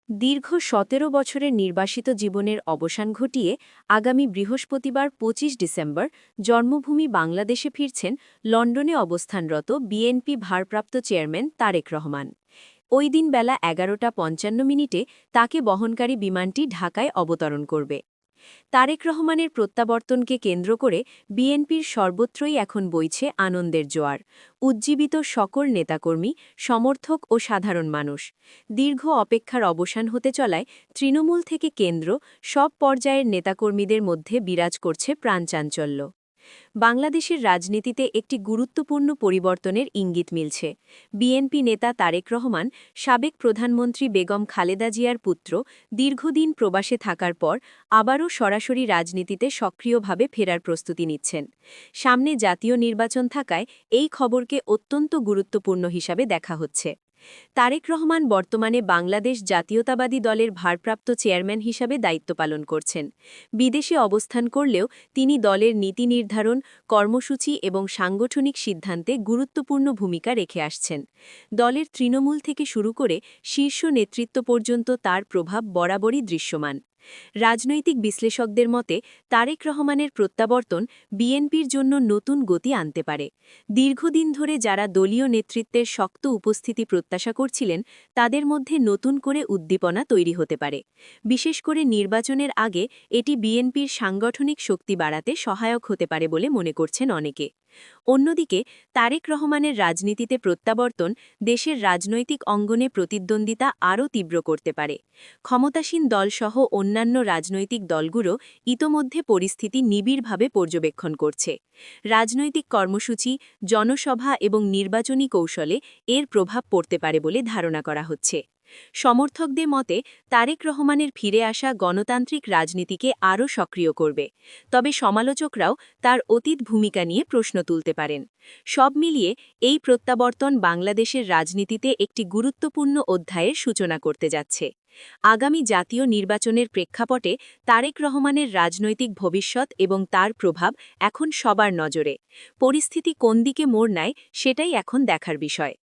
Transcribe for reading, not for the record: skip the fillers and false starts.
দীর্ঘ ১৭ বছরের নির্বাসিত জীবনের অবসান ঘটিয়ে আগামী বৃহস্পতিবার ২৫ ডিসেম্বর জন্মভূমি বাংলাদেশে ফিরছেন লন্ডনে অবস্থানরত বিএনপি ভারপ্রাপ্ত চেয়ারম্যান তারেক রহমান। ওই দিন বেলা ১১:৫৫ তাকে বহনকারী বিমানটি ঢাকায় অবতরণ করবে। তারেক রহমানের প্রত্যাবর্তনকে কেন্দ্র করে বিএনপির সর্বত্রই এখন বইছে আনন্দের জোয়ার। উজ্জীবিত সকল নেতাকর্মী, সমর্থক ও সাধারণ মানুষ। দীর্ঘ অপেক্ষার অবসান হতে চলায় তৃণমূল থেকে কেন্দ্র সব পর্যায়ের নেতাকর্মীদের মধ্যে বিরাজ করছে প্রাণচাঞ্চল্য। বাংলাদেশের রাজনীতিতে একটি গুরুত্বপূর্ণ পরিবর্তনের ইঙ্গিত মিলছে। বিএনপি নেতা তারেক রহমান, সাবেক প্রধানমন্ত্রী বেগম খালেদা জিয়ার পুত্র, দীর্ঘদিন প্রবাসে থাকার পর আবারও সরাসরি রাজনীতিতে সক্রিয়ভাবে ফেরার প্রস্তুতি নিচ্ছেন। সামনে জাতীয় নির্বাচন থাকায় এই খবরকে অত্যন্ত গুরুত্বপূর্ণ হিসাবে দেখা হচ্ছে। তারেক রহমান বর্তমানে বাংলাদেশ জাতীয়তাবাদী দলের ভারপ্রাপ্ত চেয়ারম্যান হিসাবে দায়িত্ব পালন করছেন। বিদেশে অবস্থান করলেও তিনি দলের নীতি নির্ধারণ, কর্মসূচি এবং সাংগঠনিক সিদ্ধান্তে গুরুত্বপূর্ণ ভূমিকা রেখে আসছেন। দলের তৃণমূল থেকে শুরু করে শীর্ষ নেতৃত্ব পর্যন্ত তার প্রভাব বরাবরই দৃশ্যমান। রাজনৈতিক বিশ্লেষকদের মতে তারেক রহমানের প্রত্যাবর্তন বিএনপির জন্য নতুন গতি আনতে পারে। দীর্ঘদিন ধরে যারা দলীয় নেতৃত্বের শক্ত উপস্থিতি প্রত্যাশা করছিলেন, তাদের মধ্যে নতুন করে উদ্দীপনা তৈরি হতে পারে। বিশেষ করে নির্বাচনের আগে এটি বিএনপির সাংগঠনিক শক্তি বাড়াতে সহায়ক হতে পারে বলে মনে করছেন অনেকে। অন্যদিকে তারেক রহমানের রাজনীতিতে প্রত্যাবর্তন দেশের রাজনৈতিক অঙ্গনে প্রতিদ্বন্দ্বিতা আরও তীব্র করতে পারে। ক্ষমতাসীন দলসহ অন্যান্য রাজনৈতিক দলগুলো ইতোমধ্যে পরিস্থিতি নিবিড়ভাবে পর্যবেক্ষণ করছে। রাজনৈতিক কর্মসূচি, জনসভা এবং নির্বাচনী কৌশলে এর প্রভাব পড়তে পারে বলে ধারণা করা হচ্ছে। সমর্থকদের মতে তারেক রহমানের ফিরে আসা গণতান্ত্রিক রাজনীতিকে আরও সক্রিয় করবে। তবে সমালোচকরাও তার অতীত ভূমিকা নিয়ে প্রশ্ন তুলতে পারেন। সব মিলিয়ে এই প্রত্যাবর্তন বাংলাদেশের রাজনীতিতে একটি গুরুত্বপূর্ণ অধ্যায়ের সূচনা করতে যাচ্ছে। আগামী জাতীয় নির্বাচনের প্রেক্ষাপটে তারেক রহমানের রাজনৈতিক ভবিষ্যৎ এবং তার প্রভাব এখন সবার নজরে। পরিস্থিতি কোন দিকে মোড় নেয় সেটাই এখন দেখার বিষয়।